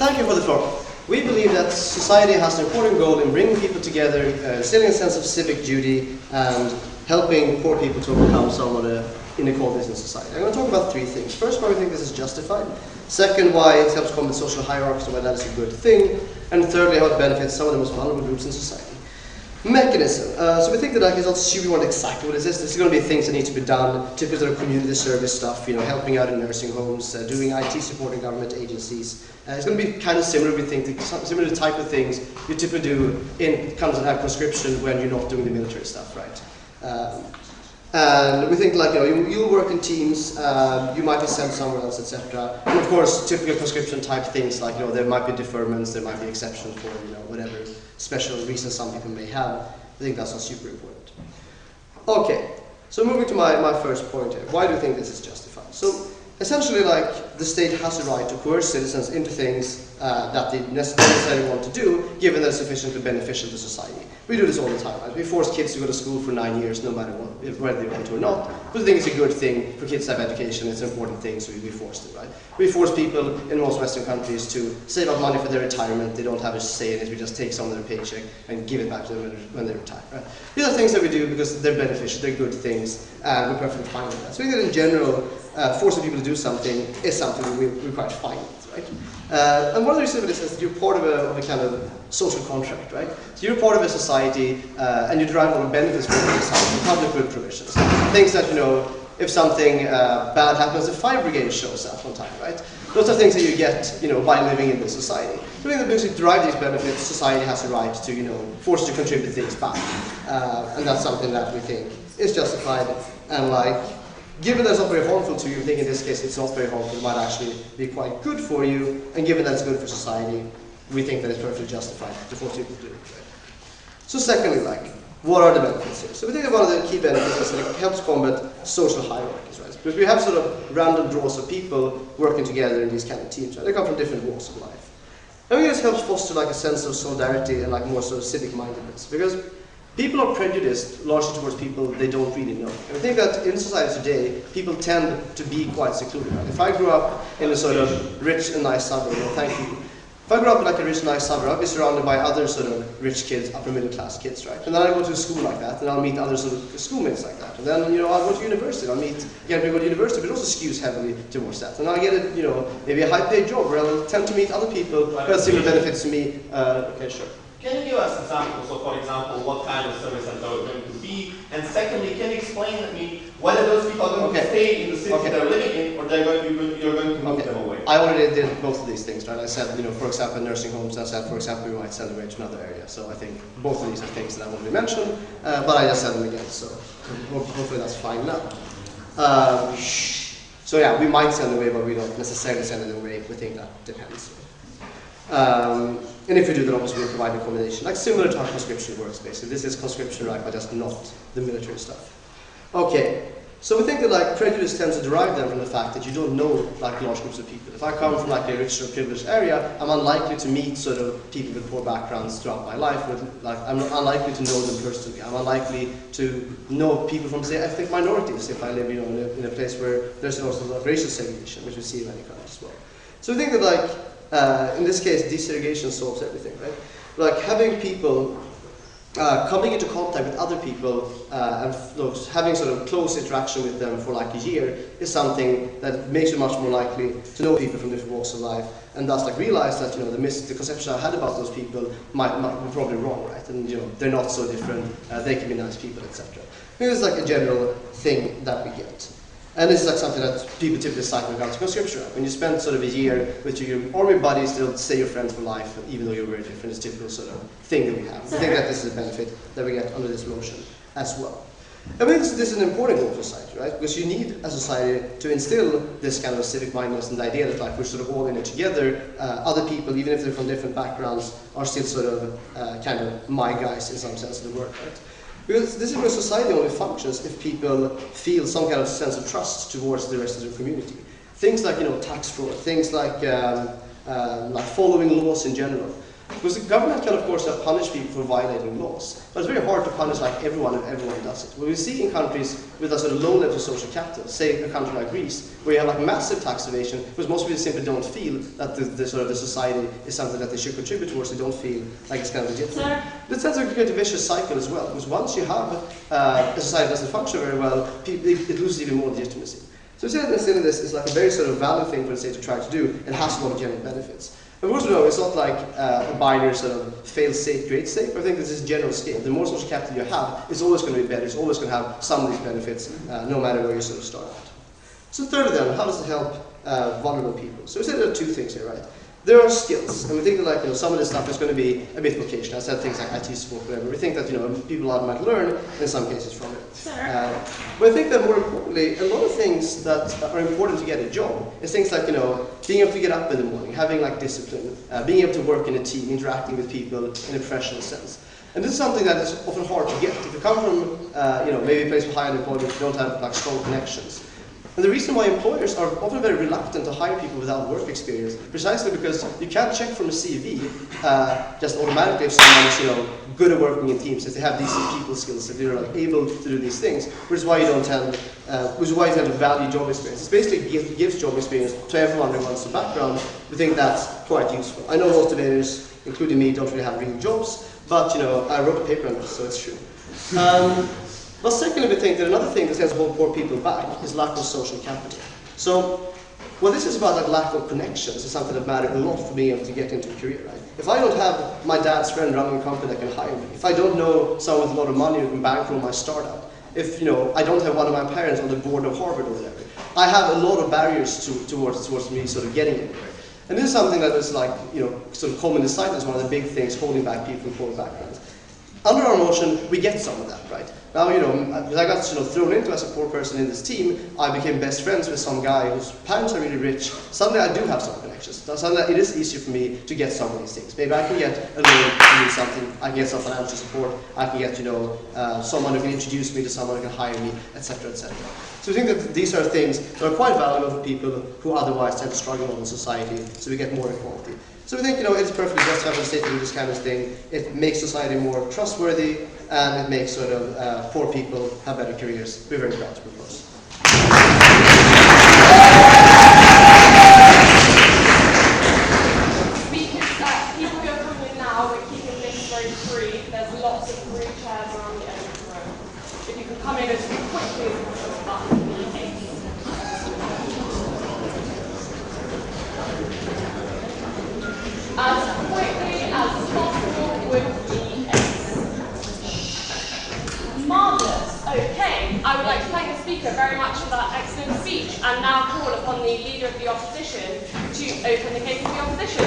thank you for the floor. We believe that society has an important role in bringing people together, instilling a sense of civic duty, and helping poor people to overcome some of the inequalities in society. I'm going to talk about three things. First, why we think this is justified. Second, why it helps combat social hierarchies and why that is a good thing. And thirdly, how it benefits some of the most vulnerable groups in society. Mechanism. So we think that it's not super exactly what it is. This is going to be things that need to be done, typical sort of community service stuff, helping out in nursing homes, doing IT support in government agencies. It's going to be kind of similar, we think, similar to the type of things you typically do in kind of have conscription when you're not doing the military stuff, right? And we think you'll work in teams, you might be sent somewhere else, etc. And of course, typical conscription type things like there might be deferments, there might be exceptions for whatever special reasons some people may have. I think that's not super important. Okay, so moving to my first point here. Why do you think this is justified? So essentially, the state has a right to coerce citizens into things that they necessarily want to do, given that it's sufficiently beneficial to society. We do this all the time, right? We force kids to go to school for 9 years, no matter what, whether they want to or not. But I think it's a good thing for kids to have education. It's an important thing, so we force it, right? We force people in most Western countries to save up money for their retirement. They don't have a say in it. We just take some of their paycheck and give it back to them when they retire, right? These are things that we do because they're beneficial, they're good things, and we're perfectly fine with that. So we think that in general, forcing people to do something is something we're quite fine with, right? And one of the reasons for this is that you're part of a kind of social contract, right? So you're part of a society and you derive all the benefits from the society, public good provisions. Things that, if something bad happens, the fire brigade shows up on time, right? Those are things that you get, by living in the society. So in the because you derive these benefits, society has a right to, force you to contribute things back. And that's something that we think is justified and given that it's not very harmful to you, I think in this case it's not very harmful, it might actually be quite good for you, and given that it's good for society, we think that it's perfectly justified to force people to do it. Right? So secondly, what are the benefits here? So we think that one of the key benefits is that it helps combat social hierarchies, right? Because we have sort of random draws of people working together in these kind of teams, right? They come from different walks of life. And I think this helps foster a sense of solidarity and more sort of civic mindedness, because people are prejudiced largely towards people they don't really know. And I think that in society today, people tend to be quite secluded. Right? If I grew up in a sort of rich and nice suburb, thank you. If I grew up in a rich and nice suburb, I'd be surrounded by other sort of rich kids, upper middle class kids, right? And then I go to a school like that, and I'll meet other sort of schoolmates like that. And then, I'll go to university, I'll meet, again, we go to university, but it also skews heavily towards that. And I'll get maybe a high-paid job where I'll tend to meet other people who have similar benefits to me. Okay, sure. Can you give us examples of, for example, what kind of service center are going to be? And secondly, can you explain to me whether those people are going to stay in the city they're living in, or you're going to move them away? I already did both of these things, right? I said, for example, nursing homes. I said, for example, we might send them away to another area. So I think both of these are things that I already mentioned, but I just said them again. So hopefully that's fine now. So yeah, we might send them away, but we don't necessarily send them away. We think that depends. And if we do, then obviously we provide accommodation, similar to how conscription works, basically. This is conscription, right, but just not the military stuff. Okay, so we think that prejudice tends to derive then from the fact that you don't know large groups of people. If I come from a rich or privileged area, I'm unlikely to meet sort of people with poor backgrounds throughout my life. I'm unlikely to know them personally. I'm unlikely to know people from, say, ethnic minorities if I live, in a place where there's also racial segregation, which we see in many countries as well. So we think that in this case, desegregation solves everything, right? Having people coming into contact with other people and having sort of close interaction with them for a year is something that makes you much more likely to know people from different walks of life, and thus realize that the conception I had about those people might be probably wrong, right? And they're not so different. They can be nice people, etc. This is a general thing that we get. And this is something that people typically cite when it comes to conscription. When you spend sort of a year with your army buddies, they'll stay your friends for life, even though you're very different. It's a typical sort of thing that we have. I think that this is a benefit that we get under this motion as well. I mean, this is an important goal for society, right? Because you need a society to instill this kind of civic mindedness and the idea that we're sort of all in it together. Other people, even if they're from different backgrounds, are still sort of kind of my guys in some sense of the word, right? Because this is where society only functions if people feel some kind of sense of trust towards the rest of the community. Things like tax fraud, things like following laws in general. Because the government can, of course, punish people for violating laws, but it's very hard to punish like everyone if everyone does it. What we see in countries with a sort of low level of social capital, say a country like Greece, where you have like massive tax evasion, because most people simply don't feel that the society is something that they should contribute towards. They don't feel like it's kind of legitimate. This tends to create a vicious cycle as well, because once you have a society that doesn't function very well, it loses even more legitimacy. So instead of this is like a very sort of valid thing for the state to try to do. It has a lot of general benefits. Of course, no, it's not like a binary sort of fail state, great state, but I think this is general scale. The more social capital you have, it's always going to be better. It's always going to have some of these benefits, no matter where you sort of start at. So thirdly then, how does it help vulnerable people? So we said there are two things here, right? There are skills, and we think that like, some of this stuff is going to be a bit vocational. I said things like IT support, whatever. We think that people might learn in some cases from it. But I think that more importantly, a lot of things that are important to get a job is things like being able to get up in the morning, having like discipline, being able to work in a team, interacting with people in a professional sense. And this is something that is often hard to get. If you come from maybe a place with high unemployment, you don't have like strong connections. And the reason why employers are often very reluctant to hire people without work experience, precisely because you can't check from a CV just automatically if someone is good at working in teams, if they have these people skills, if they're able to do these things, which is why you don't tend, which is why you tend to value job experience. It basically gives job experience to everyone regardless of background. We think that's quite useful. I know most motivators, including me, don't really have real jobs, but I wrote a paper on this, so it's true. But secondly, we think that another thing that tends to hold poor people back is lack of social capital. So, what this is about, like lack of connections, is something that matters a lot for being able to get into a career, right? If I don't have my dad's friend running a company that can hire me, if I don't know someone with a lot of money who can bankroll my startup, if I don't have one of my parents on the board of Harvard or whatever, I have a lot of barriers towards me sort of getting anywhere. And this is something that is like, sort of commonly cited as one of the big things holding back people from poor backgrounds. Under our motion, we get some of that, right? Now, as I got thrown into as a poor person in this team, I became best friends with some guy whose parents are really rich. Suddenly I do have some connections. Suddenly it is easier for me to get some of these things. Maybe I can get a loan to do something, I can get some financial support, I can get, someone who can introduce me to someone who can hire me, etc., etc. So we think that these are things that are quite valuable for people who otherwise tend to struggle in society, so we get more equality. So we think, it's perfectly justified for the state to do this kind of thing. It makes society more trustworthy, and it makes poor people have better careers. We're very proud to propose. People who are coming in now, we're keeping this very free. There's lots of free chairs around the end of the room. If you can come in as quickly as possible, that would be amazing. As quickly as possible would be marvellous. Okay, I would like to thank the speaker very much for that excellent speech, and now call upon the leader of the opposition to open the case of the opposition.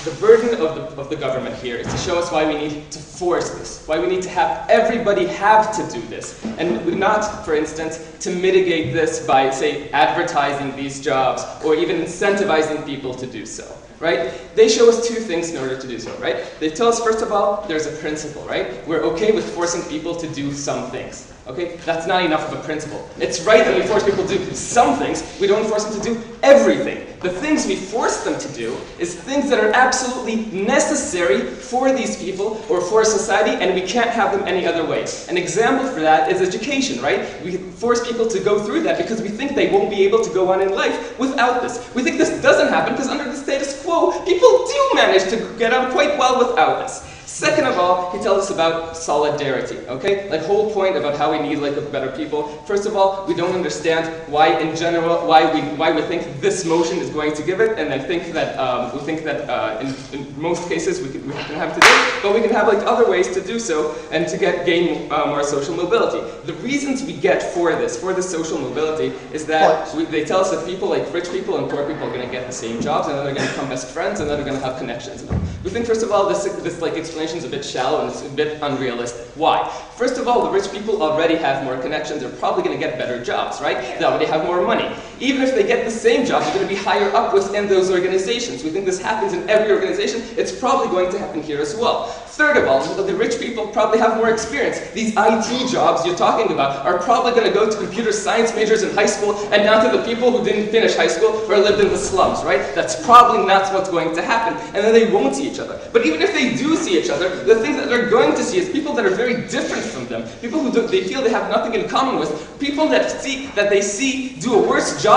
The burden of the government here is to show us why we need to force this, why we need to have everybody have to do this, and not, for instance, to mitigate this by, say, advertising these jobs or even incentivizing people to do so, right? They show us two things in order to do so, right? They tell us, first of all, there's a principle, right? We're okay with forcing people to do some things. Okay, that's not enough of a principle. It's right that we force people to do some things, we don't force them to do everything. The things we force them to do is things that are absolutely necessary for these people or for society, and we can't have them any other way. An example for that is education, right? We force people to go through that because we think they won't be able to go on in life without this. We think this doesn't happen because under the status quo, people do manage to get on quite well without this. Second of all, he tells us about solidarity, okay? Like whole point about how we need like a better people. First of all, we don't understand why in general, why we think this motion is going to give it, and I think that in most cases we can have to do it, but we can have like other ways to do so and to gain more social mobility. The reasons we get for this social mobility is that they tell us that people like rich people and poor people are going to get the same jobs, and then they're going to become best friends, and then they're going to have connections. We think first of all this like explanation is a bit shallow and it's a bit unrealistic. Why? First of all, the rich people already have more connections. They're probably going to get better jobs, right? They already have more money. Even if they get the same jobs, they're going to be higher up within those organizations. We think this happens in every organization. It's probably going to happen here as well. Third of all, the rich people probably have more experience. These IT jobs you're talking about are probably going to go to computer science majors in high school and not to the people who didn't finish high school or lived in the slums, right? That's probably not what's going to happen. And then they won't see each other. But even if they do see each other, the thing that they're going to see is people that are very different from them, people who they feel they have nothing in common with, people that they see do a worse job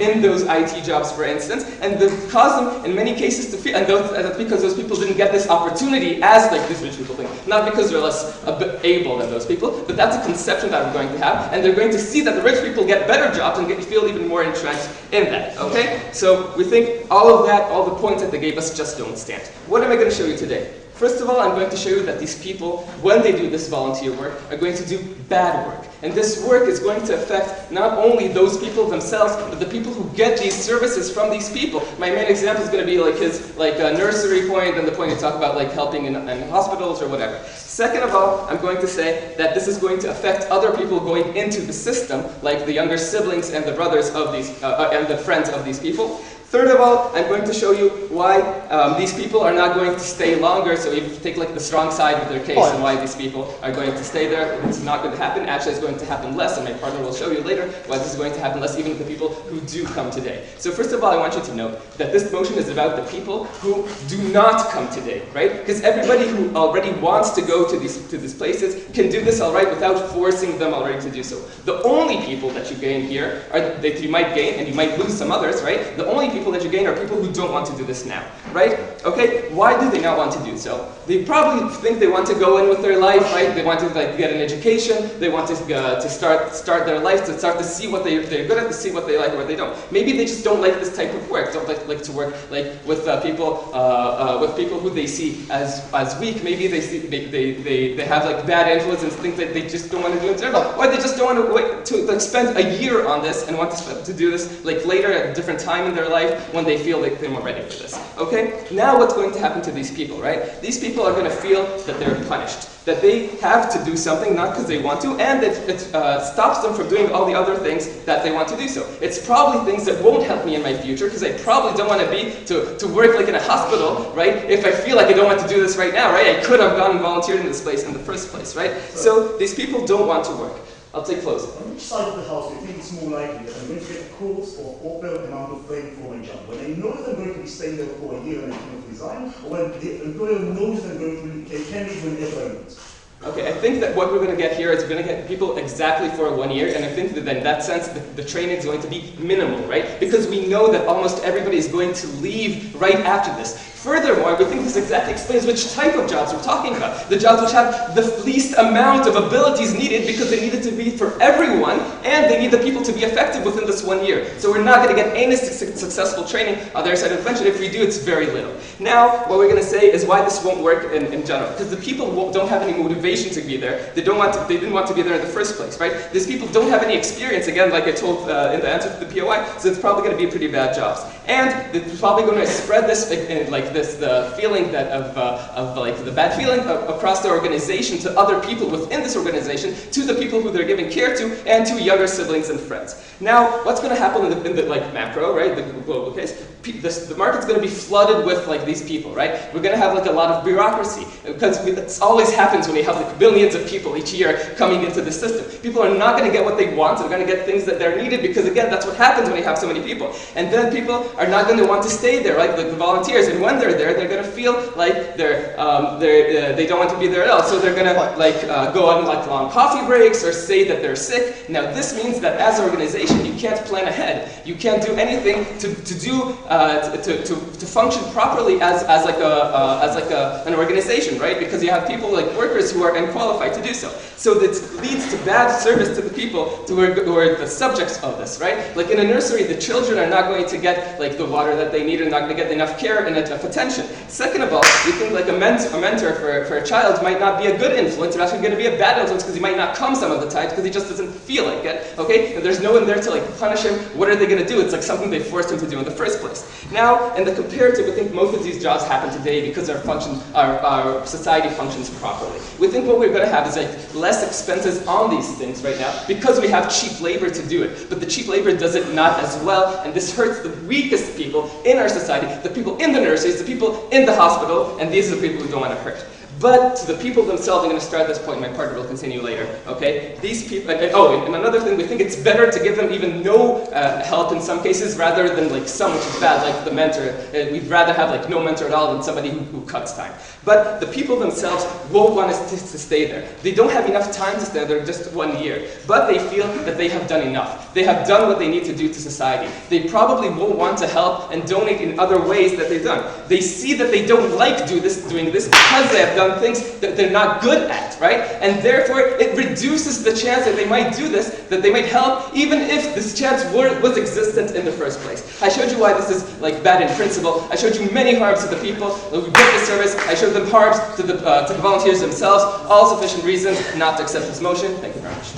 in those IT jobs, for instance, and that cause them in many cases to feel, and that's because those people didn't get this opportunity as like these rich people think, not because they're less able than those people, but that's a conception that we're going to have, and they're going to see that the rich people get better jobs and feel even more entrenched in that, okay? So we think all of that, all the points that they gave us just don't stand. What am I going to show you today? First of all, I'm going to show you that these people, when they do this volunteer work, are going to do bad work. And this work is going to affect not only those people themselves, but the people who get these services from these people. My main example is going to be like his nursery point and the point you talk about like helping in hospitals or whatever. Second of all, I'm going to say that this is going to affect other people going into the system, like the younger siblings and the brothers of these, and the friends of these people. Third of all, I'm going to show you why these people are not going to stay longer. So you take like the strong side of their case and why these people are going to stay there. It's not going to happen. Actually, it's going to happen less, and my partner will show you later why this is going to happen less, even with the people who do come today. So first of all, I want you to know that this motion is about the people who do not come today, right? Because everybody who already wants to go to these places can do this all right without forcing them already to do so. The only people that you gain here are that you might gain, and you might lose some others, right? The only people that you gain are people who don't want to do this now, right? Okay, why do they not want to do so? They probably think they want to go in with their life, right? They want to like get an education, they want to start their life, to start to see what they're good at, to see what they like or what they don't. Maybe they just don't like this type of work, don't like to work like with people who they see as weak. Maybe they see they have like bad influence and think that they just don't want to do it in general, or they just don't want to wait to like spend a year on this and want to do this like later at a different time in their life when they feel like they're more ready for this. Okay? Now what's going to happen to these people, right? These people are going to feel that they're punished, that they have to do something not because they want to, and that it stops them from doing all the other things that they want to do so. It's probably things that won't help me in my future, because I probably don't want to work like in a hospital, right? If I feel like I don't want to do this right now, right? I could have gone and volunteered in this place in the first place, right? So these people don't want to work. I'll take close. On which side of the house do you think it's more likely that they're going to get a course or open amount of blame for a job? When they know they're going to be staying there for a year and they cannot resign, or when the employer knows they're going to can leave whenever they want? Okay, I think that what we're going to get here is we're going to get people exactly for 1 year, and I think that in that sense the training is going to be minimal, right? Because we know that almost everybody is going to leave right after this. Furthermore, we think this exactly explains which type of jobs we're talking about. The jobs which have the least amount of abilities needed because they needed to be for everyone, and they need the people to be effective within this 1 year. So we're not going to get any successful training on their side of the bench, and if we do, it's very little. Now, what we're going to say is why this won't work in general. Because the people don't have any motivation to be there. They didn't want to be there in the first place, right? These people don't have any experience, again, like I told in the answer to the POI, so it's probably going to be pretty bad jobs. And they're probably going to spread this, the feeling that of the bad feeling across the organization to other people within this organization, to the people who they're giving care to, and to younger siblings and friends. Now, what's going to happen in the macro, right, the global case? The market's going to be flooded with like these people, right? We're going to have like a lot of bureaucracy, because it always happens when you have like billions of people each year coming into the system. People are not going to get what they want. They're going to get things that they're needed, because again, that's what happens when you have so many people. And then people are not going to want to stay there, right? Like the volunteers. And when they're there, they're going to feel like they don't want to be there at all. So they're going to go on like long coffee breaks or say that they're sick. Now this means that as an organization, you can't plan ahead. head. You can't do anything to function properly as an organization, right? Because you have people like workers who are unqualified to do so. So that leads to bad service to the people who are the subjects of this, right? Like in a nursery, the children are not going to get like the water that they need, and not going to get enough care and enough attention. Second of all, you think like a mentor for a child might not be a good influence, or actually going to be a bad influence because he might not come some of the times because he just doesn't feel like it, okay? And there's no one there to like punish him. What are they going to do? It's like something they forced him to do in the first place. Now, in the comparative, we think most of these jobs happen today because our society functions properly. We think what we're going to have is like less expenses on these things right now because we have cheap labor to do it. But the cheap labor does it not as well, and this hurts the weakest people in our society, the people in the nurseries, the people in the hospital, and these are the people who don't want to hurt. But to the people themselves, I'm going to start this point, my partner will continue later, okay? These people, and another thing, we think it's better to give them even no help in some cases rather than like some, which is bad, like the mentor. We'd rather have like no mentor at all than somebody who cuts time. But the people themselves won't want us to stay there. They don't have enough time to stay there just 1 year, but they feel that they have done enough. They have done what they need to do to society. They probably won't want to help and donate in other ways that they've done. They see that they don't like doing this because they have done things that they're not good at, right? And therefore, it reduces the chance that they might do this, that they might help, even if this chance was existent in the first place. I showed you why this is like bad in principle. I showed you many harms to the people who get the service. I showed them harms to the volunteers themselves. All sufficient reasons not to accept this motion. Thank you very much.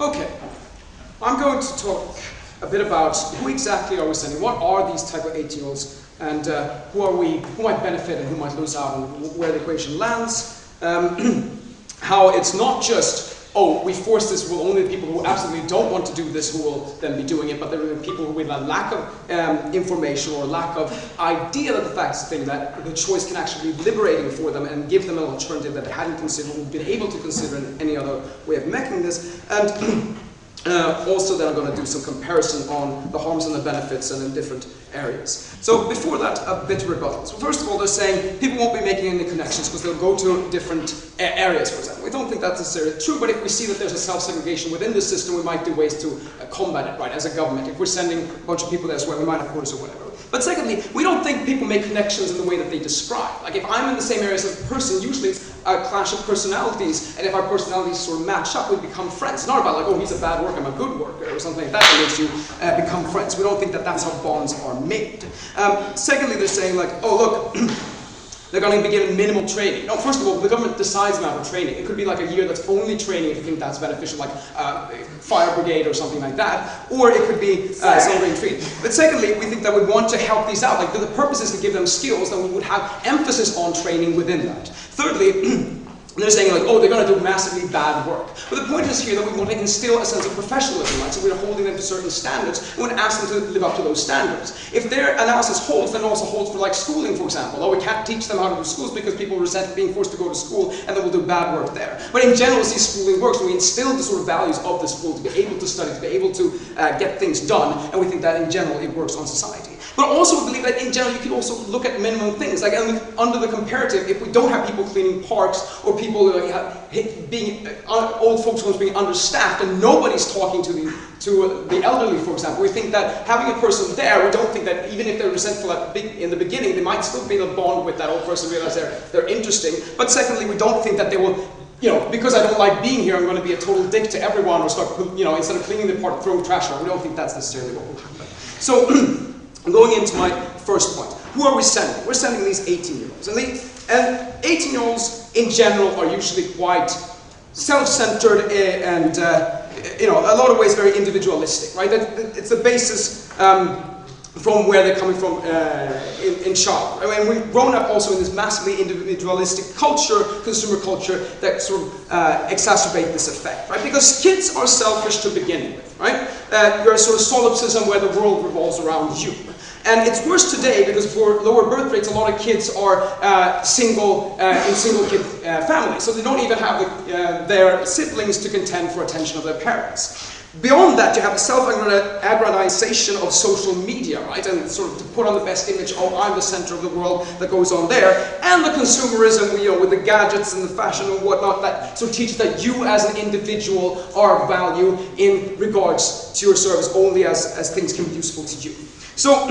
Okay, I'm going to talk a bit about who exactly are we sending, what are these type of 18-year-olds, and who might benefit and who might lose out, and where the equation lands, how it's not just, oh, we force this, well, only the people who absolutely don't want to do this who will then be doing it, but there are people who with a lack of information or lack of idea that the facts thing, that the choice can actually be liberating for them and give them an alternative that they hadn't considered or been able to consider in any other way of making this. And also then I'm going to do some comparison on the harms and the benefits and in different areas. So before that, a bit of rebuttal. So first of all, they're saying people won't be making any connections because they'll go to different areas, for example. We don't think that's necessarily true, but if we see that there's a self-segregation within the system, we might do ways to combat it, right, as a government. If we're sending a bunch of people elsewhere, we might have quotas or whatever. But secondly, we don't think people make connections in the way that they describe. Like if I'm in the same area as a person, usually it's a clash of personalities, and if our personalities sort of match up, we become friends. It's not about like, oh, he's a bad worker, I'm a good worker, or something like that that makes you become friends. We don't think that that's how bonds are made. Secondly, they're saying like, oh, look, they're going to be given minimal training. No, first of all, the government decides the amount of training. It could be like a year that's only training if you think that's beneficial, like fire brigade or something like that. Or it could be celebrating treat. But secondly, we think that we want to help these out. Like the purpose is to give them skills, then we would have emphasis on training within that. Thirdly, they're saying like, oh, they're going to do massively bad work. But the point is here that we want to instill a sense of professionalism, right? So we're holding them to certain standards. We want to ask them to live up to those standards. If their analysis holds, then it also holds for like schooling, for example. Oh, we can't teach them how to do schools because people resent being forced to go to school and then we'll do bad work there. But in general, see, schooling works. We instill the sort of values of the school to be able to study, to be able to get things done. And we think that in general, it works on society. But also we believe that in general you can also look at minimum things. Like under the comparative, if we don't have people cleaning parks or people old folks homes being understaffed and nobody's talking to the elderly, for example, we think that having a person there, we don't think that even if they're resentful in the beginning, they might still be able to bond with that old person, realize they're interesting. But secondly, we don't think that they will, because I don't like being here, I'm going to be a total dick to everyone or start, instead of cleaning the park, throwing trash out. We don't think that's necessarily what will happen. So, going into my first point. who are we sending? We're sending these 18-year-olds. And 18-year-olds in general are usually quite self-centered and in a lot of ways very individualistic, right? It's the basis from where they're coming from in childhood. I mean, we've grown up also in this massively individualistic culture, consumer culture, that sort of exacerbate this effect, right? Because kids are selfish to begin with, right? You're a sort of solipsism where the world revolves around you. And it's worse today because for lower birth rates, a lot of kids are single in single kid families. So they don't even have their siblings to contend for attention of their parents. Beyond that, you have the self-aggrandization of social media, right? And sort of to put on the best image, oh, I'm the center of the world that goes on there. And the consumerism, with the gadgets and the fashion and whatnot, that sort of teaches that you as an individual are of value in regards to your service only as things can be useful to you. So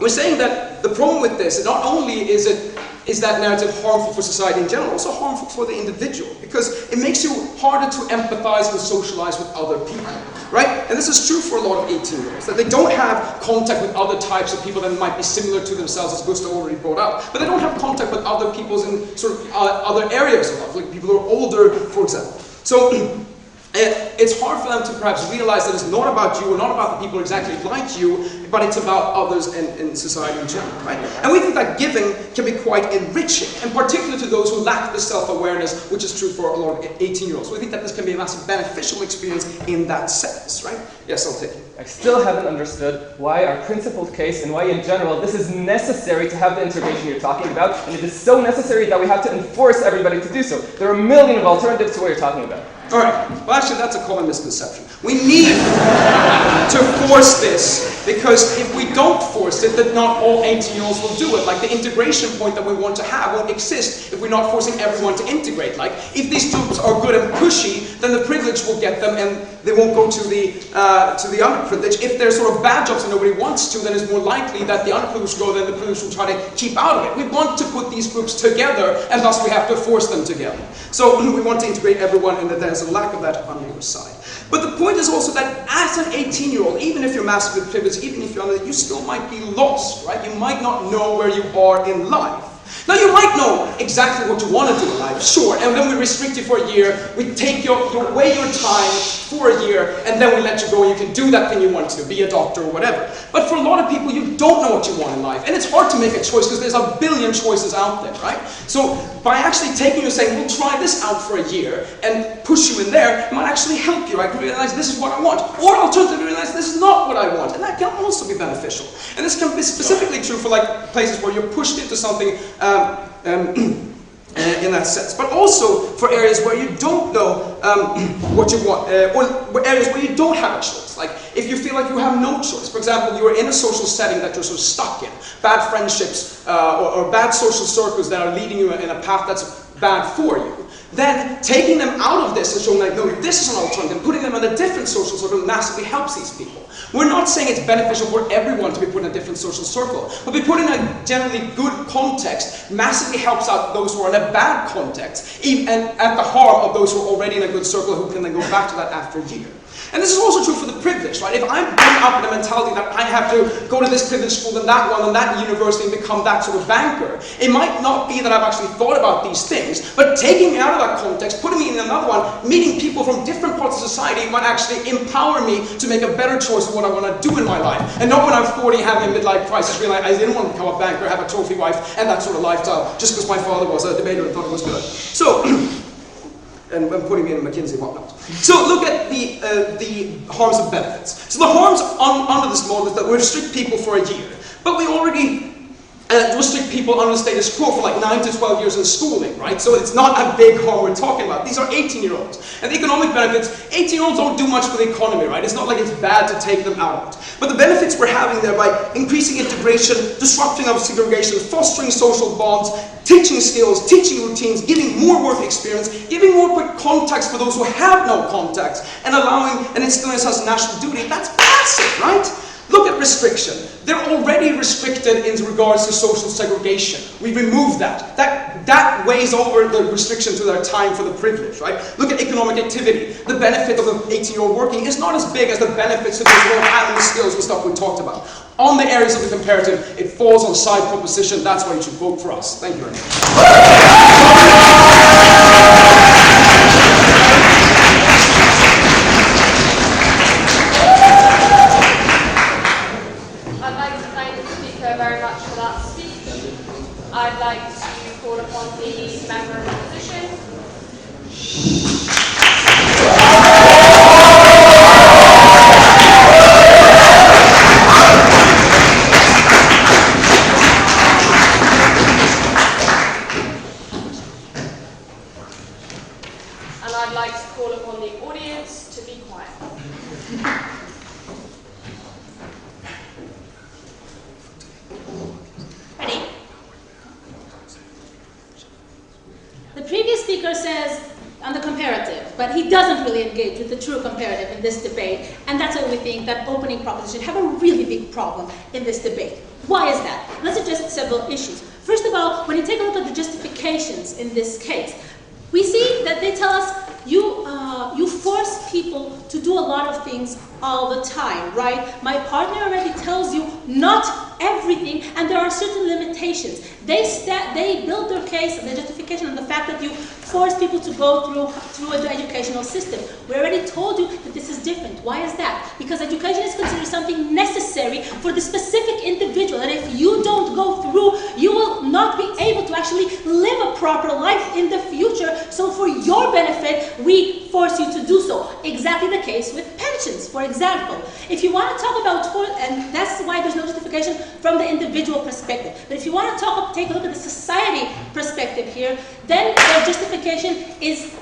we're saying that the problem with this, not only is that narrative harmful for society in general, also harmful for the individual, because it makes you harder to empathize and socialize with other people, right? And this is true for a lot of 18-year-olds, that they don't have contact with other types of people that might be similar to themselves, as Gustav already brought up, but they don't have contact with other people in sort of other areas of life, like people who are older, for example. So it's hard for them to perhaps realize that it's not about you, or not about the people exactly like you, but it's about others and society in general, right? And we think that giving can be quite enriching, and particularly to those who lack the self-awareness, which is true for a lot of 18-year-olds. So we think that this can be a massive beneficial experience in that sense, right? Yes, I'll take it. I still haven't understood why our principled case and why in general this is necessary to have the integration you're talking about, and it is so necessary that we have to enforce everybody to do so. There are a million of alternatives to what you're talking about. All right, well actually that's a common misconception. We need to force this, because if we don't force it, then not all 18-year-olds will do it. Like the integration point that we want to have won't exist if we're not forcing everyone to integrate. Like if these groups are good and pushy, then the privileged will get them and they won't go to the underprivileged. If they're sort of bad jobs and nobody wants to, then it's more likely that the underprivileged go, then the privileged will try to keep out of it. We want to put these groups together, and thus we have to force them together. So we want to integrate everyone, and that there's a lack of that on your side. But the point is also that as an 18-year-old, even if you're massively privileged, even if you're under, you still might be lost, right? You might not know where you are in life. Now you might know exactly what you want to do in life, sure, and then we restrict you for a year, we take away your time for a year, and then we let you go and you can do that thing you want to, be a doctor or whatever. But for a lot of people, you don't know what you want in life, and it's hard to make a choice because there's a billion choices out there, right? So by actually taking you and saying, we'll try this out for a year, and push you in there, it might actually help you, right? Realize this is what I want, or alternatively realize this is not what I want, and that can also be beneficial. And this can be specifically true for like places where you're pushed into something in that sense, but also for areas where you don't know what you want, or areas where you don't have a choice. Like if you feel like you have no choice, for example, you are in a social setting that you're sort of stuck in, bad friendships or bad social circles that are leading you in a path that's bad for you. Then taking them out of this and showing like, no, this is an alternative, putting them in a different social circle massively helps these people. We're not saying it's beneficial for everyone to be put in a different social circle, but be put in a generally good context massively helps out those who are in a bad context, and at the harm of those who are already in a good circle who can then go back to that after a year. And this is also true for the privileged, right? If I'm brought up in a mentality that I have to go to this privileged school and that one and that university and become that sort of banker, it might not be that I've actually thought about these things, but taking me out of that context, putting me in another one, meeting people from different parts of society might actually empower me to make a better choice of what I want to do in my life. And not when I'm 40 having a midlife crisis, realize I didn't want to become a banker, have a trophy wife, and that sort of lifestyle, just because my father was a debater and thought it was good. So, and putting me in McKinsey and whatnot. So look at the harms and benefits. So the harms under this model is that we restrict people for a year, but we already restrict people under the status quo for like 9 to 12 years in schooling, right? So it's not a big harm we're talking about. These are 18-year-olds. And the economic benefits, 18-year-olds don't do much for the economy, right? It's not like it's bad to take them out of it. But the benefits we're having there by increasing integration, disrupting of segregation, fostering social bonds, teaching skills, teaching routines, giving more work experience, giving more contacts for those who have no contacts, and allowing and instilling us as national duty, that's massive, right? Look at restriction. They're already restricted in regards to social segregation. We removed that. That weighs over the restriction to their time for the privilege, right? Look at economic activity. The benefit of an 18-year-old working is not as big as the benefits of those more animal skills and stuff we talked about. On the areas of the comparative, it falls on side proposition. That's why you should vote for us. Thank you very much. I'd like to thank the speaker very much for that speech. I'd like to call upon the member of opposition. And I'd like to call upon the audience to be quiet. Ready? The previous speaker says on the comparative, but he doesn't really engage with the true comparative in this debate, and that's why we think that opening proposition have a really big problem in this debate. Why is that? Let's address several issues. First of all, when you take a look at the justifications in this case, we see that they tell us you force people to do a lot of things all the time, right? My partner already tells you not everything, and there are certain limitations. They build their case, the justification on the fact that you force people to go through an educational system. We already told you that this is different. Why is that? Because education is considered something necessary for the specific individual, and if you don't go through, you will not be able to actually live a proper life in the future. So for your benefit, we force you to do so. Exactly the case with pensions, for example. If you want to talk about, and that's why there's no justification from the individual perspective. But if you want to take a look at the society perspective here, then the justification is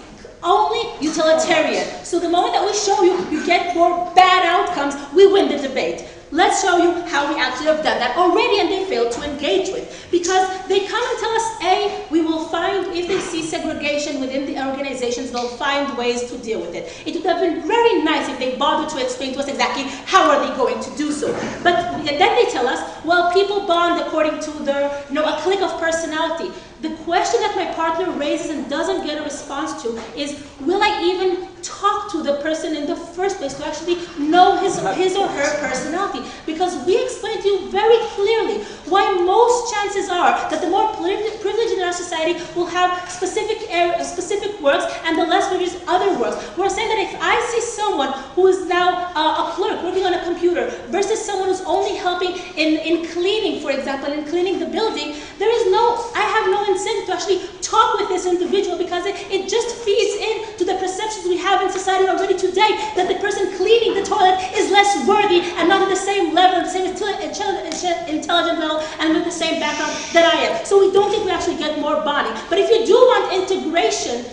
only utilitarian. So the moment that we show you, you get more bad outcomes, we win the debate. Let's show you how we actually have done that already, and they failed to engage with. Because they come and tell us, A, we will find, if they see segregation within the organizations, they'll find ways to deal with it. It would have been very nice if they bothered to explain to us exactly how are they going to do so. But then they tell us, well, people bond according to their, a clique of personality. The question that my partner raises and doesn't get a response to is, will I even talk to the person in the first place to actually know his or her personality? Because we explained to you very clearly why most chances are that the more privileged in our society will have specific works, and the less privileged other works. We're saying that if I see someone who is now a clerk working on a computer versus someone who's only helping in cleaning, for example, in cleaning the building, I have no incentive to actually talk with this individual, because it just feeds into the perceptions we have in society already today, that the person cleaning the toilet is less worthy and not at the same level, the same intelligent level, and with the same background that I am. So we don't think we actually get more bonding. But if you do want integration,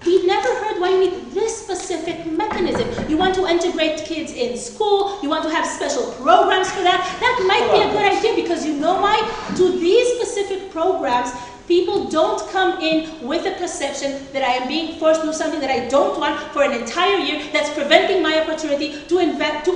we never heard why you need this specific mechanism. You want to integrate kids in school, you want to have special programs for that. That might be a good idea, because you know why? To these specific programs, people don't come in with the perception that I am being forced to do something that I don't want for an entire year, that's preventing my opportunity to advance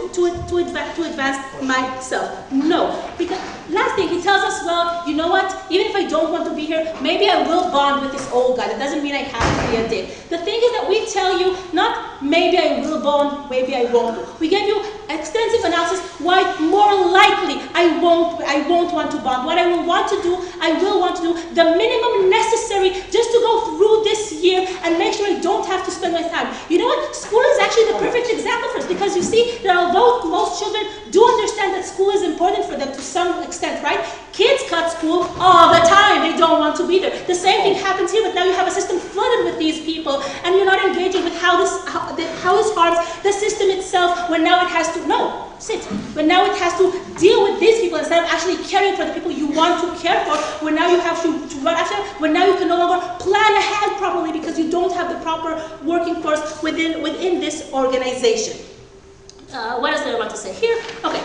myself. No. Because last thing, he tells us, well, you know what? Even if I don't want to be here, maybe I will bond with this old guy. That doesn't mean I have to be a dick. The thing is that we tell you, not maybe I will bond, maybe I won't. We give you extensive analysis why more likely I won't want to bond. What I will want to do, I will want to do the minimum necessary just to go through this year and make sure I don't have to spend my time. You know what? School is actually the perfect example for this, because you see that although most children do understand that school is important for them to some extent, right? Kids cut school all the time. They don't want to be there. The same thing happens here, but now you have a system flooded with these people, and you're not engaging with how this harms the system itself, when now it has to, when now it has to deal with these people instead of actually caring for the people you want to care for, when now you have to run after, when now you can no longer plan ahead properly because you don't have the proper working force within this organization. What else did I want to say here? Okay.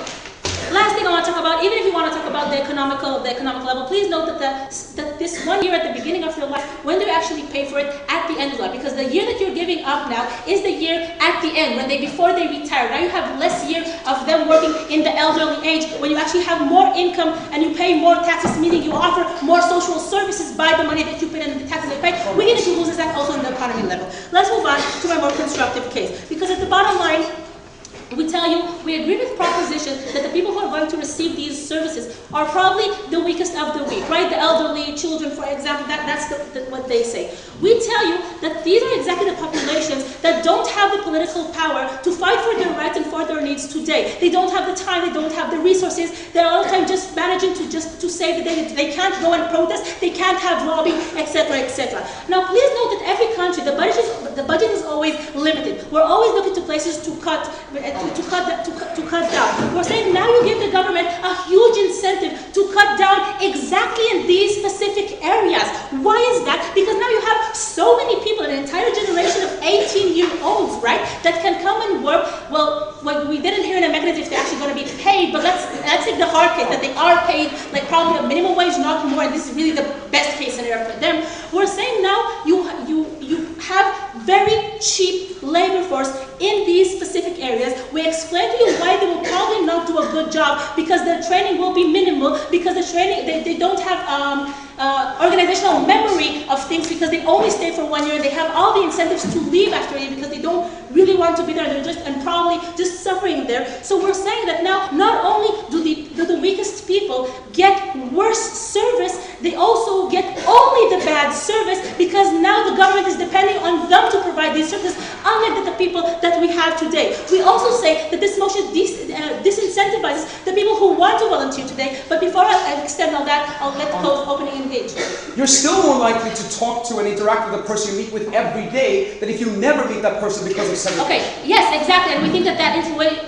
Last thing I want to talk about, even if you want to talk about the economical level, please note that this 1 year at the beginning of your life, when do you actually pay for it? At the end of life, because the year that you're giving up now is the year at the end, before they retire. Now you have less year of them working in the elderly age, when you actually have more income and you pay more taxes, meaning you offer more social services by the money that you put in the taxes they pay. We need to lose that also on the economy level. Let's move on to my more constructive case, because at the bottom line, we tell you, we agree with the proposition that the people who are going to receive these services are probably the weakest of the weak, right? The elderly, children, for example, that's what they say. We tell you that these are exactly the populations that don't have the political power to fight for their rights and for their needs today. They don't have the time, they don't have the resources. They're all the time just managing to say that they can't go and protest, they can't have lobbying, etc., etc. Now, please note that every country, the budget is always limited. We're always looking to places to cut down. We're saying now you give the government a huge incentive to cut down exactly in these specific areas. Why is that? Because now you have so many people, an entire generation of 18-year-olds, right, that can come and work. Well, we didn't hear in a mechanism if they're actually going to be paid, but let's take the hard case that they are paid, like probably a minimum wage, not more, and this is really the best case scenario for them. We're saying now you have very cheap labor force in these specific areas. We explain to you why they will probably not do a good job, because their training will be minimal, because the training, they don't have organizational memory of things, because they only stay for 1 year. They have all the incentives to leave after a year because they don't really want to be there. They're and probably just suffering there. So we're saying that now not only do the weakest people get worse service, they also get only the bad service, because now the government is depending on them to provide these services, unlike the people that we have today. We also say that this motion disincentivizes the people who want to volunteer today. But before I extend on that, I'll let Coach opening engage. You're still more likely to talk to and interact with the person you meet with every day than if you never meet that person because of segregation. Okay, yes, exactly, and we think that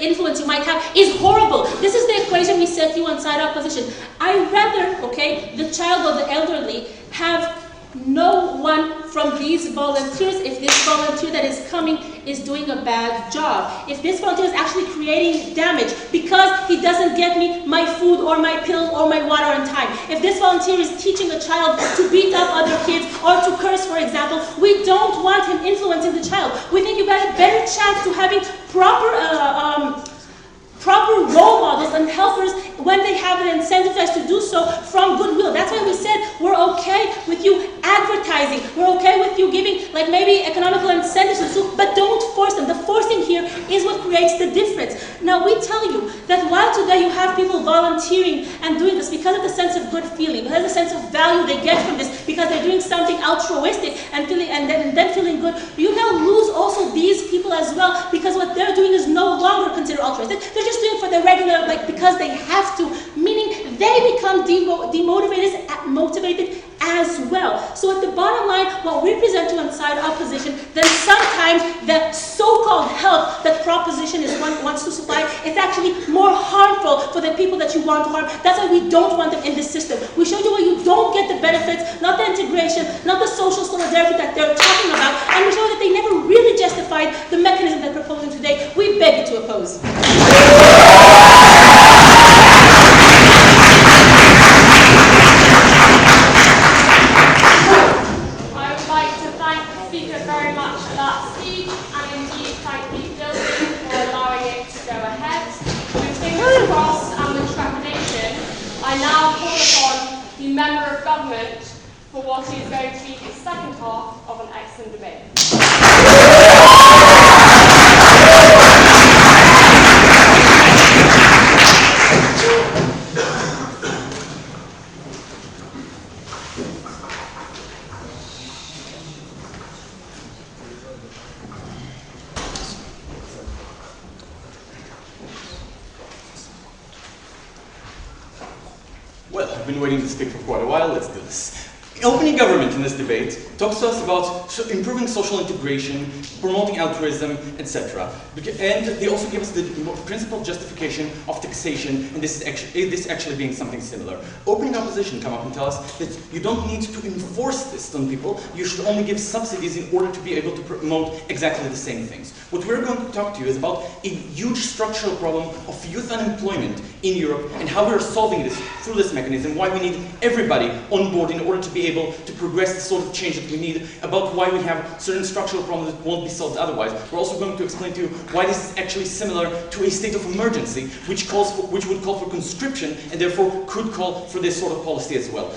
influence you might have is horrible. This is the equation we set you on side opposition. I rather, okay, the child or the elderly have no one from these volunteers if this volunteer that is coming is doing a bad job. If this volunteer is actually creating damage because he doesn't get me my food or my pills or my water on time. If this volunteer is teaching a child to beat up other kids or to curse, for example, we don't want him influencing the child. We think you've got a better chance to having proper role models and helpers when they have an incentive to do so from goodwill. That's why we said we're okay with you advertising. We're okay with you giving like maybe economical incentives, but don't force them. The forcing here is what creates the difference. Now we tell you that while today you have people volunteering and doing this because of the sense of good feeling, because of the sense of value they get from this, because they're doing something altruistic and feeling and then feeling good, you now lose also these people as well, because what they're doing is no longer considered altruistic. They're just doing it for the regular, like because they have to, meaning they become demotivated as well. So at the bottom line, what we present to inside opposition, then sometimes the so-called help that proposition wants to supply is actually more harmful for the people that you want to harm. That's why we don't want them in this system. We show you where you don't get the benefits, not the integration, not the social solidarity that they're talking about, and we show that they never really justified the mechanism they're proposing today. We beg you to oppose. Member of Government for what is going to be the second half of an excellent debate. Well, I've been waiting to speak for quite a while. Let's do this. opening government in this debate talks to us about improving social integration, promoting altruism, etc. And they also give us the principal justification of taxation, and this actually being something similar. Opening opposition come up and tell us that you don't need to enforce this on people, you should only give subsidies in order to be able to promote exactly the same things. What we're going to talk to you is about a huge structural problem of youth unemployment in Europe and how we're solving this through this mechanism, why we need everybody on board in order to be able to progress the sort of change that we need, about why we have certain structural problems that won't be solved otherwise. We're also going to explain to you why this is actually similar to a state of emergency, which would call for conscription and therefore could call for this sort of policy as well.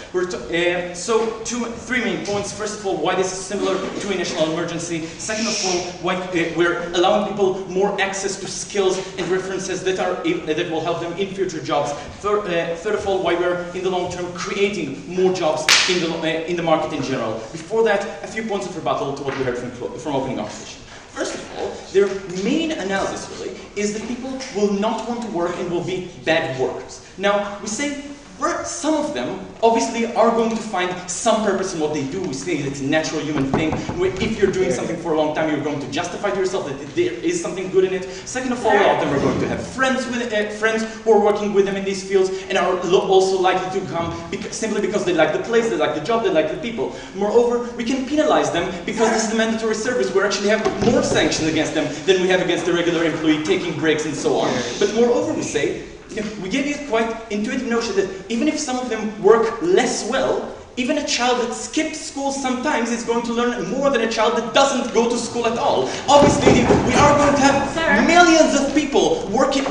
So three main points. First of all, why this is similar to a national emergency. Second of all, why we're allowing people more access to skills and references that will help them in future jobs. Third of all, why we're in the long term creating more jobs in the market in general. Before that, a few points of rebuttal to what we heard from opening opposition. First of all, their main analysis really is that people will not want to work and will be bad workers. Now, we say some of them obviously are going to find some purpose in what they do. We say it's a natural human thing. If you're doing something for a long time, you're going to justify to yourself that there is something good in it. Second of all, a lot of them are going to have friends who are working with them in these fields and are also likely to come simply because they like the place, they like the job, they like the people. Moreover, we can penalize them because this is a mandatory service. We actually have more sanctions against them than we have against the regular employee taking breaks and so on. But moreover, we say, we give you a quite intuitive notion that even if some of them work less well, even a child that skips school sometimes is going to learn more than a child that doesn't go to school at all. Obviously, we are going to have millions of people working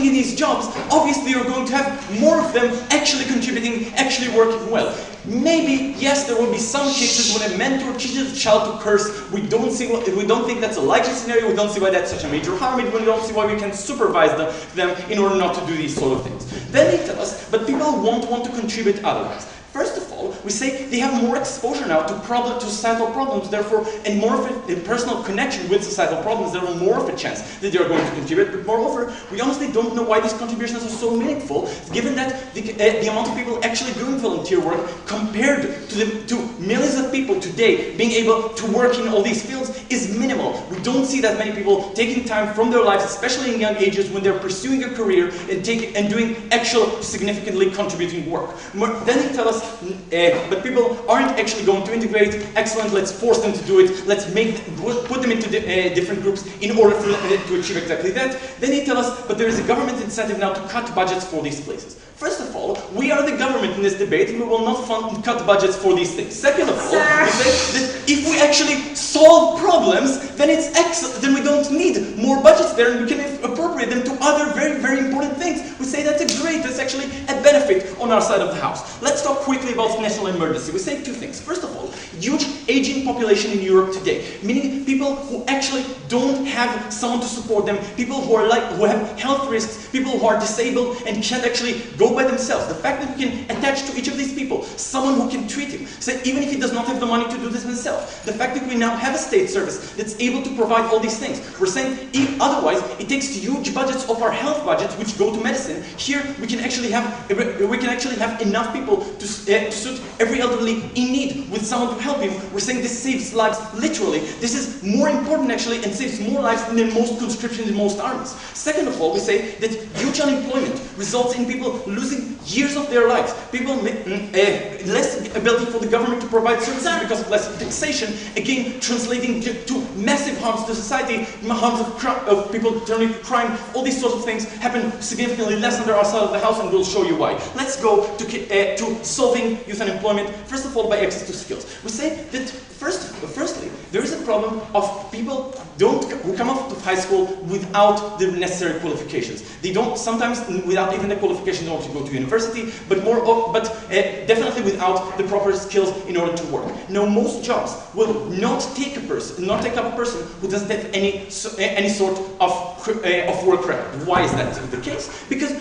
in these jobs. Obviously, you're going to have more of them actually contributing, actually working well. Maybe, yes, there will be some cases when a mentor teaches a child to curse. We don't think that's a likely scenario. We don't see why that's such a major harm. We don't see why we can supervise them in order not to do these sort of things. Then they tell us, but people won't want to contribute otherwise. First of all, we say they have more exposure now to societal problems, therefore, and more of a personal connection with societal problems, therefore more of a chance that they are going to contribute. But moreover, we honestly don't know why these contributions are so meaningful, given that the amount of people actually doing volunteer work compared to millions of people today being able to work in all these fields is minimal. We don't see that many people taking time from their lives, especially in young ages when they're pursuing a career and doing actual significantly contributing work. Then they tell us, but people aren't actually going to integrate. Excellent, let's force them to do it. Let's put them into different groups in order for them to achieve exactly that. Then they tell us, but there is a government incentive now to cut budgets for these places. First of all, we are the government in this debate and we will not cut budgets for these things. Second of all, we say that if we actually solve problems, then it's excellent, then we don't need more budgets there and we can appropriate them to other very, very important things. We say that's actually a benefit on our side of the house. Let's talk quickly about national emergency. We say two things. First of all, huge aging population in Europe today, meaning people who actually don't have someone to support them, people who have health risks, people who are disabled and can't actually go by themselves. The fact that we can attach to each of these people someone who can treat him, say even if he does not have the money to do this himself. The fact that we now have a state service that's able to provide all these things. We're saying otherwise it takes huge budgets of our health budgets which go to medicine. Here we can actually have enough people to suit every elderly in need with someone to help him. We're saying this saves lives literally. This is more important actually and saves more lives than in most conscriptions in most armies. Second of all, we say that huge unemployment results in people losing years of their lives. People less ability for the government to provide services because of less taxation, again translating to massive harms to society, harms of people turning to crime. All these sorts of things happen significantly less under our side of the house, and we'll show you why. Let's go to solving youth unemployment. First of all, by access to skills. We say that firstly, there is a problem of people who come out of high school without the necessary qualifications. They don't, sometimes without even the qualifications in order to go to university, but definitely without the proper skills in order to work. Now, most jobs will So not take up a person who doesn't have any sort of work record. Why is that the case? Because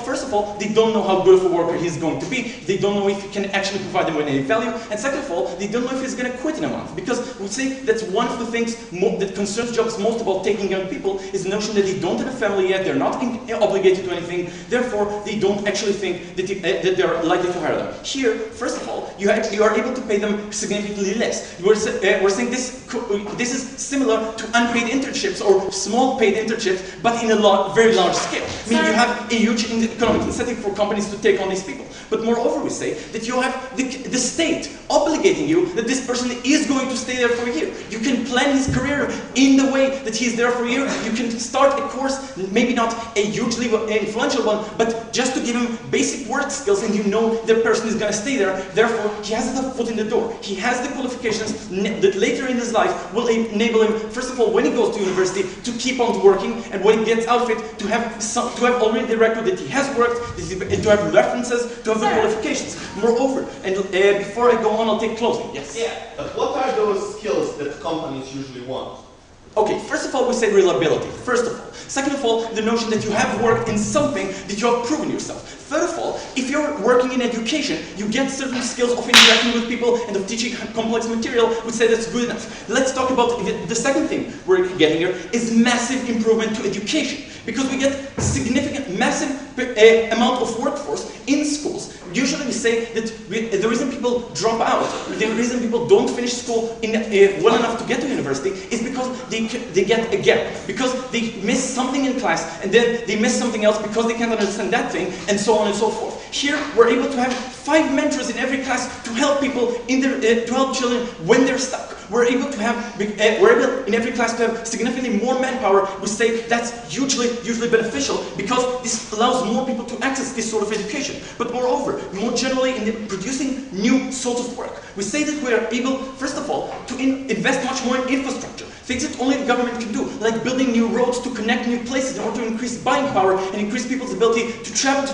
first of all, they don't know how good of a worker he's going to be. They don't know if he can actually provide them with any value. And second of all, they don't know if he's going to quit in a month. Because we say that's one of the things that concerns jobs most about taking young people is the notion that they don't have a family yet, they're not obligated to anything, therefore they don't actually think that they're likely to hire them. Here, first of all, you are able to pay them significantly less. We're saying this is similar to unpaid internships or small paid internships, but in a very large scale. I mean, you have a huge economic incentive for companies to take on these people. But moreover, we say that you have the state obligating you that this person is going to stay there for a year. You can plan his career in the way that he's there for a year. You can start a course, maybe not a hugely influential one, but just to give him basic work skills, and you know the person is going to stay there. Therefore, he has the foot in the door. He has the qualifications that later in his life will enable him, first of all, when he goes to university, to keep on working, and when he gets out of it, to have already the record that he has worked, to have references, to have the qualifications. Moreover, and before I go on, I'll take closing. Yes? Yeah, but what are those skills that companies usually want? Okay, first of all, we say reliability, first of all. Second of all, the notion that you have worked in something that you have proven yourself. Third of all, if you're working in education, you get certain skills of interacting with people and of teaching complex material, we say that's good enough. Let's talk about the second thing we're getting here is massive improvement to education. Because we get significant, massive amount of workforce in schools. Usually we say that the reason people drop out, the reason people don't finish school well enough to get to university is because they get a gap. Because they miss something in class and then they miss something else because they can't understand that thing, and so on and so forth. Here we're able to have 5 mentors in every class to help people to help children when they're stuck. We're able in every class to have significantly more manpower. We say that's hugely beneficial because this allows more people to access this sort of education. But moreover, more generally in producing new sorts of work, we say that we are able, first of all, to invest much more in infrastructure. Things that only the government can do, like building new roads to connect new places in order to increase buying power and increase people's ability to travel to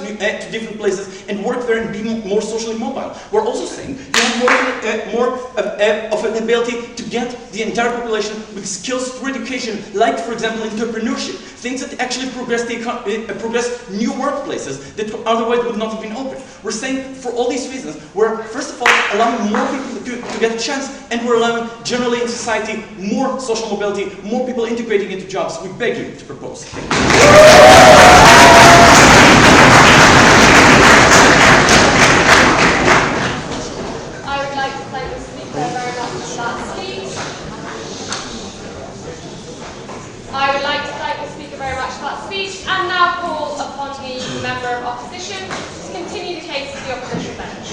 different places and work there and be more socially mobile. We're also saying you have more of an ability to get the entire population with skills through education, like, for example, entrepreneurship. Things that actually progress new workplaces that otherwise would not have been open. We're saying for all these reasons, we're first of all allowing more people to get a chance, and we're allowing generally in society more social mobility, more people integrating into jobs. We beg you to propose. Thank you. I would like to thank the speaker very much for that speech, and now call upon the member of opposition to continue the case of the opposition bench.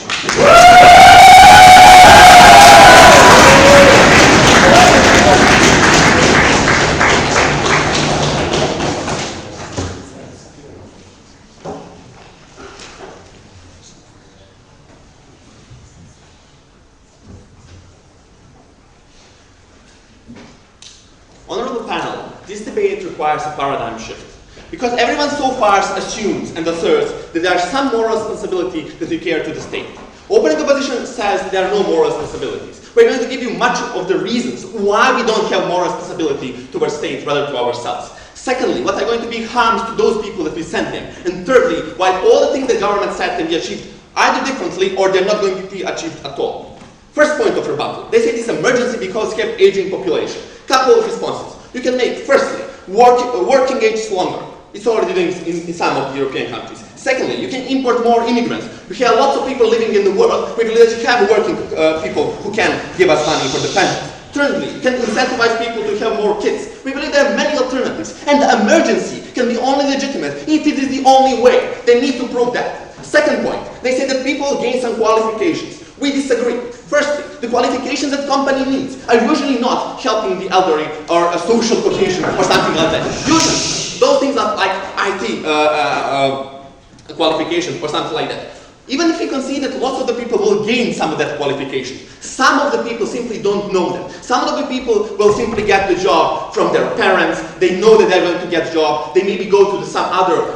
Honorable panel, this debate requires a paradigm shift. Because everyone so far assumes and asserts that there is some moral responsibility that we care to the state. Opening opposition says there are no moral responsibilities. We're going to give you much of the reasons why we don't have moral responsibility towards state rather to ourselves. Secondly, what are going to be harms to those people that we send them. And thirdly, why all the things the government said can be achieved either differently or they're not going to be achieved at all. First point of rebuttal. They say this emergency because we have aging population. Couple of responses. You can make, firstly, working age longer. It's already doing in some of the European countries. Secondly, you can import more immigrants. We have lots of people living in the world. We believe that you have working people who can give us money for the pensions. Thirdly, you can incentivize people to have more kids. We believe there are many alternatives. And the emergency can be only legitimate if it is the only way. They need to prove that. Second point, they say that people gain some qualifications. We disagree. Firstly, the qualifications that company needs are usually not helping the elderly or a social cohesion or something like that. Usually, those things are like IT qualifications or something like that. Even if you can see that lots of the people will gain some of that qualification, some of the people simply don't know them. Some of the people will simply get the job from their parents. They know that they're going to get a job. They maybe go to some other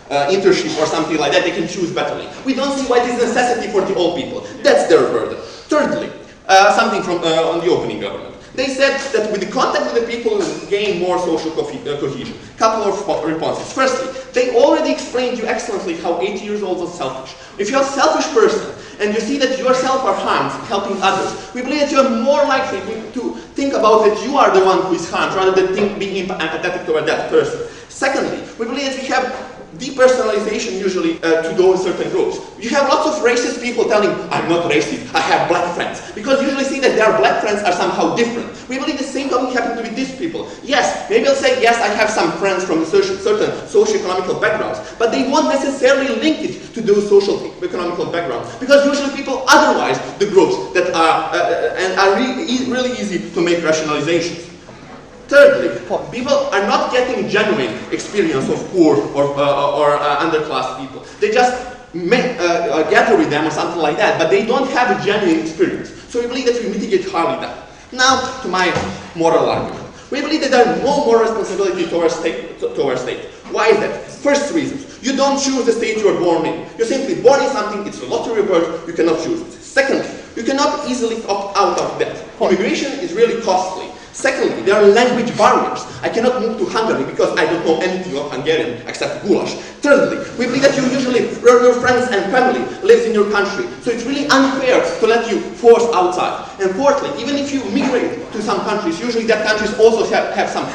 internship or something like that. They can choose betterly. We don't see why it is a necessity for the old people. That's their burden. Thirdly, something from on the opening government. They said that with the contact with the people, you gain more social cohesion. Couple of responses. Firstly, they already explained to you excellently how 80 years old is selfish. If you're a selfish person and you see that yourself are harmed helping others, we believe that you're more likely to think about that you are the one who is harmed rather than being empathetic toward that person. Secondly, we believe that we have depersonalization usually to those certain groups. You have lots of racist people telling, I'm not racist, I have black friends. Because usually see that their black friends are somehow different. We believe the same thing happened with these people. Yes, maybe I'll say, yes, I have some friends from certain socio-economical backgrounds, but they won't necessarily link it to those socio-economical backgrounds. Because usually people otherwise, the groups that are really easy to make rationalizations. Thirdly, people are not getting genuine experience of poor or underclass people. They just gather with them or something like that, but they don't have a genuine experience. So we believe that we mitigate hardly that. Now to my moral argument. We believe that there is no moral responsibility towards state. Why is that? First reason, you don't choose the state you are born in. You're simply born in something, it's a lottery of birth, you cannot choose it. Secondly, you cannot easily opt out of that. Immigration is really costly. Secondly, there are language barriers. I cannot move to Hungary because I don't know anything of Hungarian except goulash. Thirdly, we believe that your friends and family lives in your country, so it's really unfair to let you force outside. And fourthly, even if you migrate to some countries, usually that countries also have some,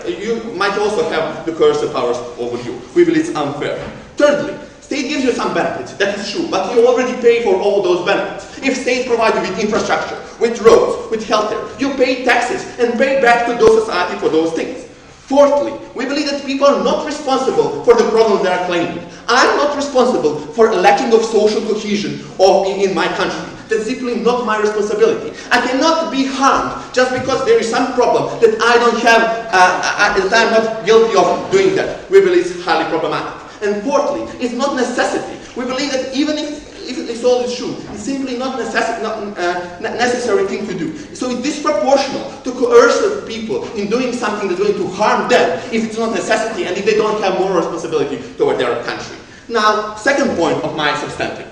you might also have the coercive powers over you. We believe it's unfair. Thirdly, state gives you some benefits, that is true, but you already pay for all those benefits. If state provides you with infrastructure, with roads, with healthcare, you pay taxes and pay back to those society for those things. Fourthly, we believe that people are not responsible for the problems they are claiming. I'm not responsible for a lacking of social cohesion in my country. That's simply not my responsibility. I cannot be harmed just because there is some problem that I don't have, that I'm not guilty of doing that. We believe it's highly problematic. And fourthly, it's not necessity. We believe that even if this all is true, it's simply not necessary thing to do. So it's disproportional to coerce people in doing something that's going to harm them if it's not necessity and if they don't have moral responsibility toward their country. Now, second point of my substantive.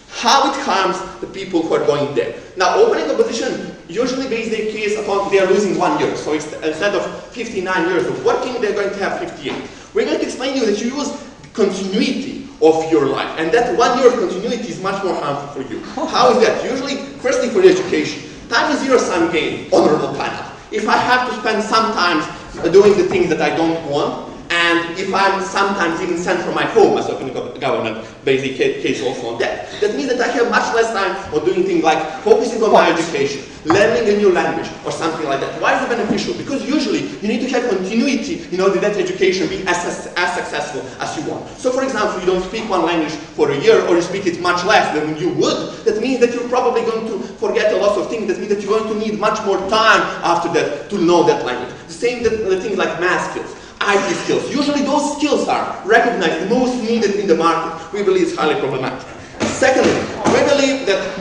How it harms the people who are going there. Now, opening opposition usually base their case upon they are losing 1 year. So instead of 59 years of working, they're going to have 58. We're going to explain to you that you use continuity of your life, and that 1 year of continuity is much more harmful for you. How is that? Usually, firstly for education. Time is zero-sum game, honorable panel. If I have to spend some time doing the things that I don't want, and if I'm sometimes even sent from my home as opening government, basic case also on that. That means that I have much less time for doing things like focusing on my education, learning a new language, or something like that. Why is it beneficial? Because usually you need to have continuity in order that education be as successful as you want. So for example, you don't speak one language for a year, or you speak it much less than you would, that means that you're probably going to forget a lot of things. That means that you're going to need much more time after that to know that language. The same the things like math skills. IT skills. Usually those skills are recognized, the most needed in the market. We believe it's highly problematic. Secondly, we believe that,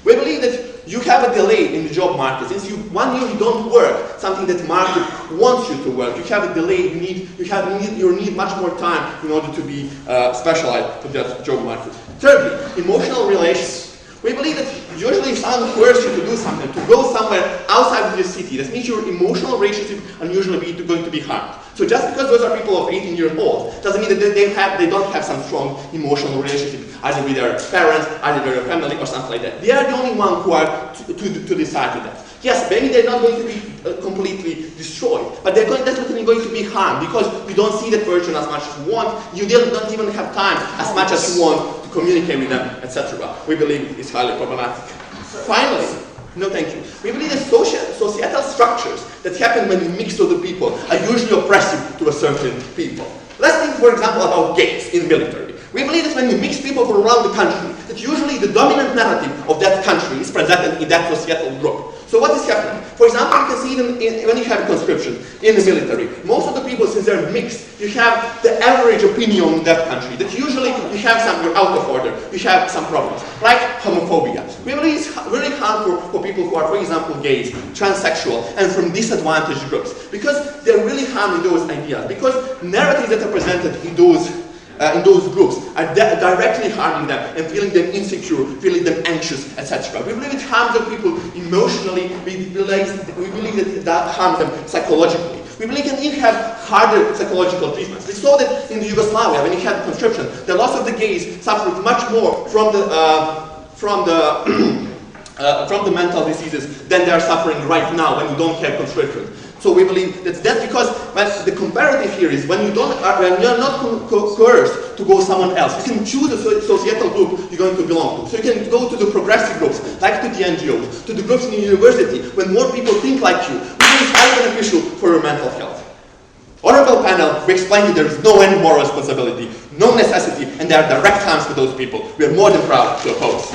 we believe that you have a delay in the job market. Since 1 year you don't work, something that market wants you to work, you have a delay, you need much more time in order to be specialized for that job market. Thirdly, emotional relations. We believe that usually if someone coerces you to do something, to go somewhere outside of your city, that means your emotional relationships are usually going to be harmed. So just because those are people of 18 years old, doesn't mean that they don't have some strong emotional relationship, either with their parents, either with their family, or something like that. They are the only ones who are to decide with that. Yes, maybe they're not going to be completely destroyed, but they're definitely going to be harmed because you don't see that person as much as you want, you don't even have time as much as you want to communicate with them, etc. We believe it's highly problematic. Finally, no thank you. We believe that societal structures that happen when you mix other people are usually oppressive to a certain people. Let's think, for example, about gays in military. We believe that when you mix people from around the country, that usually the dominant narrative of that country is presented in that societal group. So what is happening? For example, you can see it when you have conscription in the military. Most of the people, since they're mixed, you have the average opinion in that country. That usually you have you're out of order, you have some problems, like homophobia. We believe it's really harmful for people who are, for example, gays, transsexual, and from disadvantaged groups. Because they're really harming those ideas. Because narratives that are presented in those in those groups are directly harming them and feeling them insecure, feeling them anxious, etc. We believe it harms the people emotionally. We believe that harms them psychologically. We believe it can even have harder psychological treatments. We saw that in the Yugoslavia when you had conscription, the loss of the gays suffered much more from the mental diseases than they are suffering right now when you don't have conscription. So we believe that's because the comparative here is when you're not coerced to go someone else. You can choose a societal group you're going to belong to. So you can go to the progressive groups, like to the NGOs, to the groups in the university, when more people think like you. We believe it's highly beneficial for your mental health. Honorable panel, we explained that there is no any moral responsibility, no necessity, and there are direct harms for those people. We are more than proud to oppose.